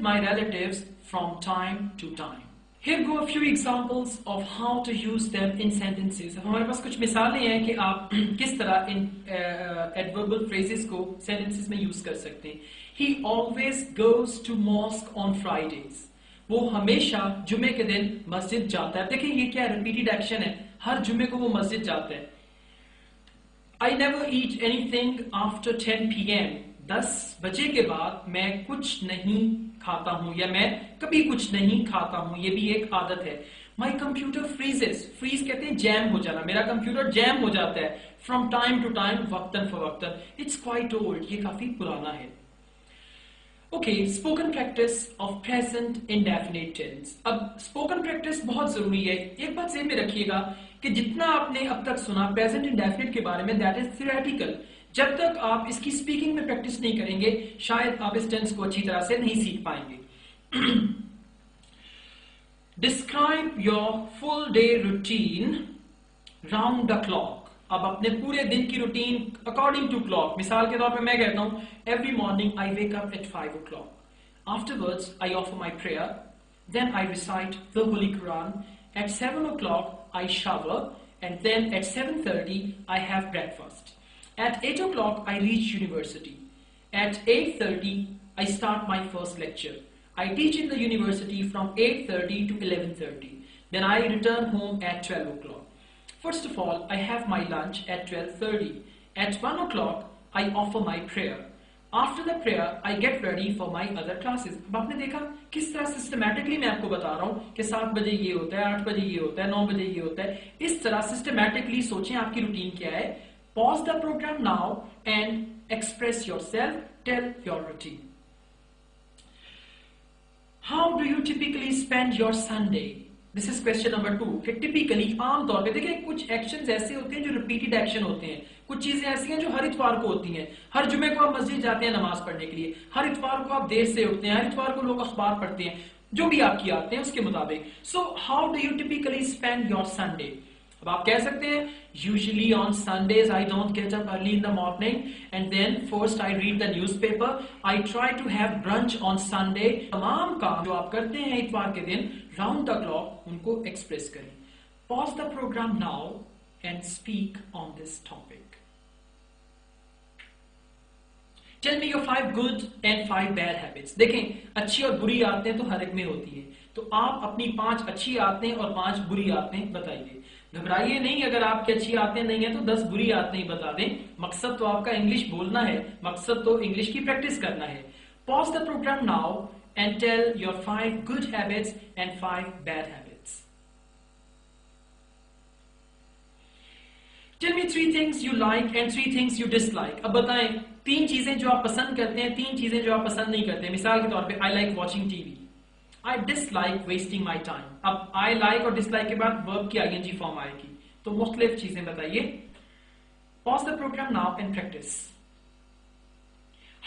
my relatives from time to time. Here go a few examples of how to use them in sentences. हमारे पास कुछ मिसालें हैं कि आप किस तरह इन adverbial phrases को sentences में use कर सकते हैं. He always goes to mosque on Fridays. वो हमेशा जुमे के दिन मस्जिद जाता है. देखिए ये क्या repeated action है. हर जुमे को वो मस्जिद जाता है. I never eat anything after 10 p.m. 10 बजे के बाद मैं कुछ नहीं खाता हूं या मैं कभी कुछ नहीं खाता हूं. ये भी एक आदत है. My computer freezes. Freeze कहते हैं जैम हो जाना. मेरा कंप्यूटर जैम हो जाता है. From time to time, वक्तन फवक्तन. It's quite old. ये काफी पुराना है. Okay, spoken practice of present indefinite tense. अब spoken practice बहुत जरूरी है. एक बात ज़हन में रखिएगा कि जितना आपने अब तक सुना present indefinite के बारे में, that is theoretical. जब तक आप इसकी स्पीकिंग में प्रैक्टिस नहीं करेंगे शायद आप इस टेंस को अच्छी तरह से नहीं सीख पाएंगे. Describe your full day routine round the clock. अब अपने पूरे दिन की रूटीन अकॉर्डिंग टू क्लॉक. मिसाल के तौर पे मैं कहता हूं every morning I wake up at 5 o'clock. Afterwards I offer my prayer. Then I recite the holy Quran. At 7 o'clock I shower and then at 7:30 I have breakfast. At 8 o'clock, I reach university. At 8:30, I start my first lecture. I teach in the university from 8:30 to 11:30. Then I return home at 12 o'clock. First of all, I have my lunch at 12:30. At 1 o'clock, I offer my prayer. After the prayer, I get ready for my other classes. अब आपने देखा किस तरह systematically मैं आपको बता रहा हूँ कि 7 बजे ये होता है, 8 बजे ये होता है, 9 बजे ये होता है. इस तरह सिस्टमैटिकली सोचें आपकी रूटीन क्या है. Pause the program now and express yourself. Tell your routine. How do you typically spend your Sunday? This is question number 2. कि typically आम तौर पे देखिए कुछ actions ऐसे होते हैं जो repeated action होते हैं. कुछ चीजें ऐसी हैं जो हर इतवार को होती हैं. हर जुमे को आप मस्जिद जाते हैं नमाज पढ़ने के लिए. हर इतवार को आप देर से उठते हैं. हर इतवार को लोग अखबार पढ़ते हैं. जो भी आपकी आते हैं उसके मुताबिक. So how do you typically spend your Sunday? अब आप कह सकते हैं usually on Sundays I don't get up early in the morning and then first I read the newspaper. I try to have brunch on Sunday. तमाम काम जो आप करते हैं इतवार के दिन round the clock उनको express करें. Pause the program now and speak on this topic. Tell me your 5 good and 5 bad habits. देखें अच्छी और बुरी आदतें तो हर एक में होती है. तो आप अपनी 5 अच्छी आदतें और 5 बुरी आदतें बताइए. घबराइए नहीं अगर आपकी अच्छी आदतें नहीं है तो 10 बुरी आदतें ही बता दें. मकसद तो आपका इंग्लिश बोलना है. मकसद तो इंग्लिश की प्रैक्टिस करना है. Pause the program now and tell your 5 good habits and 5 bad habits. Tell me 3 things you like and 3 things you dislike. अब बताएं 3 चीजें जो आप पसंद करते हैं, 3 चीजें जो आप पसंद नहीं करते. मिसाल के तौर पे I like watching TV. I dislike wasting my time. अब I like और dislike के बाद verb की ing फॉर्म आएगी. तो मुख्तलिफ चीजें बताइए. Pause the program now and practice.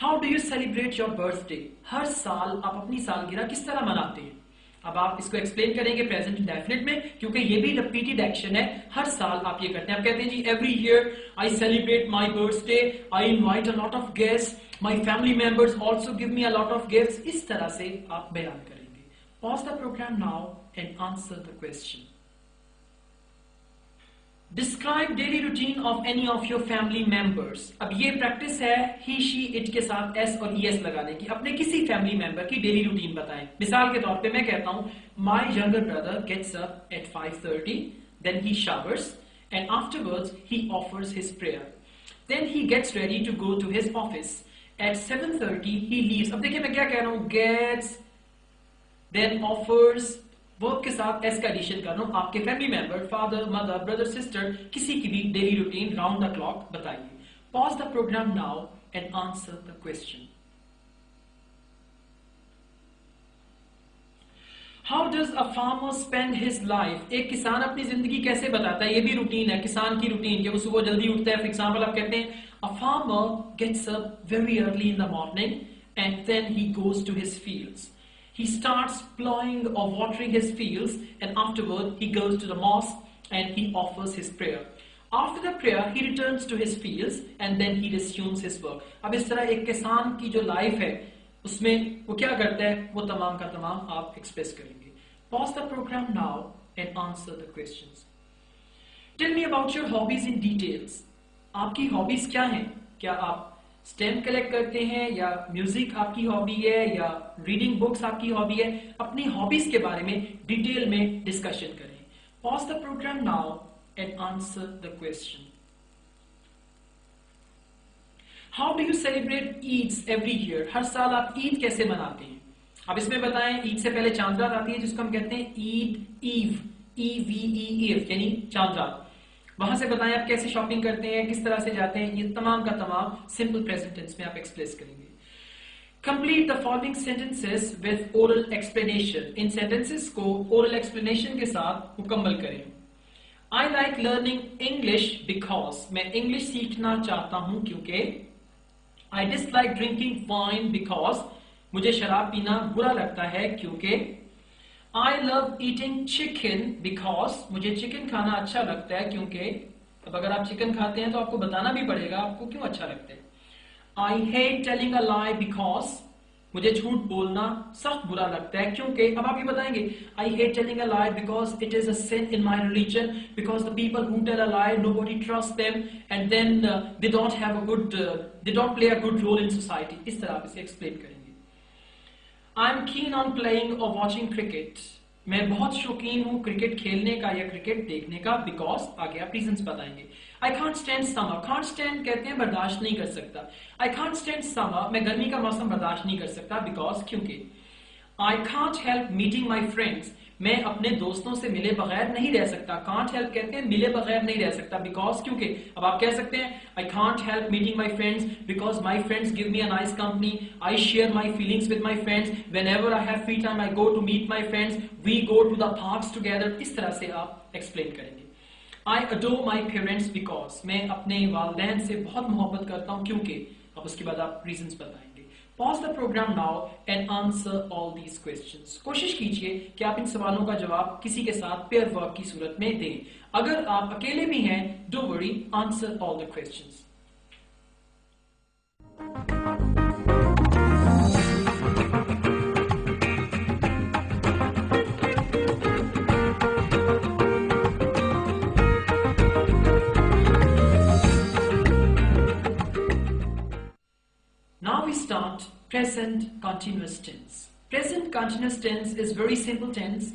How do you celebrate your birthday? हर साल आप अपनी सालगिरह किस तरह मनाते हैं? अब आप इसको एक्सप्लेन करेंगे प्रेजेंट इंडेफिनिट में क्योंकि ये भी रिपीटेड एक्शन है. हर साल आप ये करते हैं. आप कहते हैं जी every year I celebrate my birthday. I invite a lot of guests. My family members also give me a lot of gifts. इस तरह से आप बयान करें. Pause the program now and answer the question. Describe daily routine of any of your family members. अब ये practice है he, she, it के साथ s और es लगाने की. अपने किसी फैमिली मेंबर की डेली रूटीन बताएं. मिसाल के तौर पे मैं कहता हूं my younger brother gets up at 5:30, then he showers and afterwards he offers his prayer. Then he gets ready to go to his office. At 7:30 he leaves. अब देखिए मैं क्या कह रहा हूं. Gets, then offers, वर्ब के साथ S का एडिशन कर रहा हूं. आपके family member father, mother, brother, sister किसी की भी daily routine round the clock बताइए. Pause the programme now and answer the question. How does a farmer spend his life? एक किसान अपनी जिंदगी कैसे बताता है? ये भी रूटीन है किसान की रूटीन कि वो सुबह जल्दी उठता है. फॉर एग्जाम्पल आप कहते हैं a farmer gets up very early in the morning and then he goes to his fields. He starts plowing or watering his fields and afterward he goes to the mosque and he offers his prayer. After the prayer he returns to his fields and then he resumes his work. अब इस तरह एक किसान की जो life है उसमें वो क्या करता है, वो तमाम का तमाम आप एक्सप्रेस करेंगे। Pause the programme now and answer the questions. Tell me about your hobbies in details. आपकी हॉबीज क्या हैं? क्या आप स्टैम्प कलेक्ट करते हैं, या म्यूजिक आपकी हॉबी है, या रीडिंग बुक्स आपकी हॉबी है? अपनी हॉबीज के बारे में डिटेल में डिस्कशन करें। Pause the programme now and answer the question. How do you celebrate Eid every year? हर साल आप ईद कैसे मनाते हैं? अब इसमें बताएं, ईद से पहले चांद रात आती है जिसको हम कहते हैं ईद ईव, EVE यानी चांद रात। वहां से बताएं आप कैसे शॉपिंग करते हैं, किस तरह से जाते हैं, ये तमाम का तमाम सिंपल प्रेजेंट टेंस में आप एक्सप्रेस करेंगे। Complete the following sentences with oral explanation. In sentences को ओरल एक्सप्लेनेशन के साथ मुकम्मल करें। I like learning English because, मैं इंग्लिश सीखना चाहता हूं क्योंकि। I dislike drinking wine because, मुझे शराब पीना बुरा लगता है क्योंकि। I love eating chicken because, मुझे चिकन खाना अच्छा लगता है क्योंकि। अब अगर आप चिकन खाते हैं तो आपको बताना भी पड़ेगा आपको क्यों अच्छा लगता है। आई hate telling a lie because, मुझे झूठ बोलना सख्त बुरा लगता है क्योंकि। अब आप ये बताएंगे, I hate telling a lie because it is a sin in my religion, because the people who tell a lie nobody trust them and then they don't have a good, they don't play a good role in society. इस तरह आप इसे explain करेंगे। I am keen on playing और watching cricket, मैं बहुत शौकीन हूं क्रिकेट खेलने का या क्रिकेट देखने का बिकॉज। आगे आप रीजंस बताएंगे। I can't stand summer, can't stand कहते हैं बर्दाश्त नहीं कर सकता। आई कांट स्टैंड समर, मैं गर्मी का मौसम बर्दाश्त नहीं कर सकता बिकॉज, क्योंकि। I can't help meeting my friends, मैं अपने दोस्तों से मिले बगैर नहीं रह सकता। कांट हेल्प कहते हैं मिले बगैर नहीं रह सकता बिकॉज, क्योंकि। अब आप कह सकते हैं I can't help meeting my friends because my friends give me a nice company. I share my feelings with my friends, when ever I have free time I go to meet my friends, we go to the parks together. इस तरह से आप explain करेंगे। I adore my parents because, मैं अपने वालिदैन से बहुत मोहब्बत करता हूं क्योंकि। अब उसके बाद आप रीजंस बताएंगे। Pause the program now and answer all these questions. कोशिश कीजिए कि आप इन सवालों का जवाब किसी के साथ पेयर वर्क की सूरत में दें। अगर आप अकेले भी हैं, don't worry, answer all the questions. Now we start present continuous tense. Present continuous tense is very simple tense.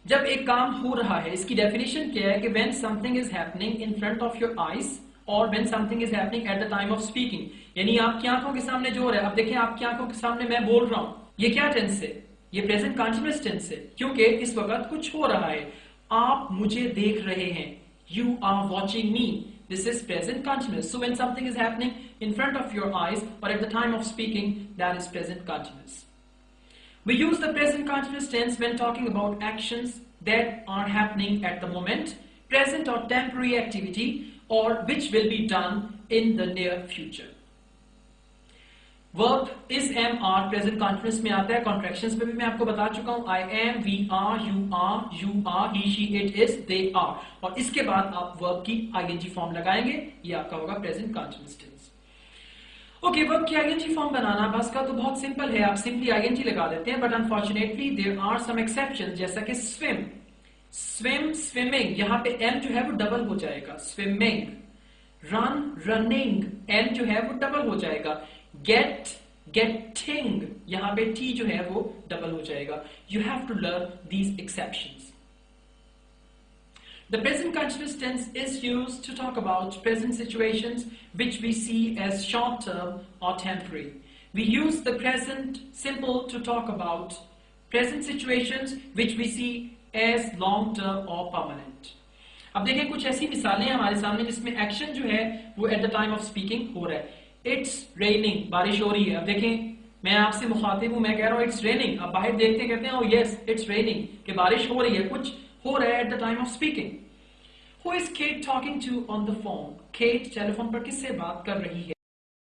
जब एक काम हो रहा है, इसकी डेफिनेशन क्या है कि when something is happening in front of your eyes or when something is happening at the time of speaking, यानी आपकी आंखों के सामने जो हो रहा है। अब देखिए आपकी आंखों के सामने मैं बोल रहा हूं, ये क्या टेंस है? ये प्रेजेंट कंटीन्यूअस टेंस है क्योंकि इस वक्त कुछ हो रहा है, आप मुझे देख रहे हैं। You are watching me. This is present continuous. So when something is happening in front of your eyes or at the time of speaking, that is present continuous. We use the present continuous tense when talking about actions that are happening at the moment, present or temporary activity, or which will be done in the near future. Verb is, am, are present continuous में आता है। Contractions में भी मैं आपको बता चुका हूं। I am, we are, you are, he, she, it is, they are। और इसके बाद आप वर्ब की ing फॉर्म लगाएंगे, ये आपका होगा present continuous tense. Okay, verb की ing फॉर्म बनाना बस का तो बहुत सिंपल है, आप सिंपली ing लगा देते हैं। But unfortunately there are some exceptions, जैसा कि स्विम, स्विम, स्विमिंग, यहाँ पे m जो है वो डबल हो जाएगा, स्विमिंग। रन, रनिंग, n जो है वो डबल हो जाएगा। गेट, गेटिंग, यहां पे t जो है वो डबल हो जाएगा। You have to learn these exceptions. The present continuous tense is used to talk about present situations which we see as short term or temporary. We use the present simple to talk about present situations which we see as long term or permanent. अब देखें कुछ ऐसी मिसालें हमारे सामने जिसमें action जो है वो eight the time of speaking हो रहा है। इट्स रेनिंग, बारिश हो रही है। अब देखें मैं आपसे मुखातिब हूं, मैं कह रहा हूं इट्स रेनिंग। अब बाहर देखते कहते हैं ओ यस इट्स रेनिंग, कि बारिश हो रही है, कुछ हो रहा है at the time of speaking. Who is Kate talking to on the phone? Kate telephone पर किससे बात कर रही है?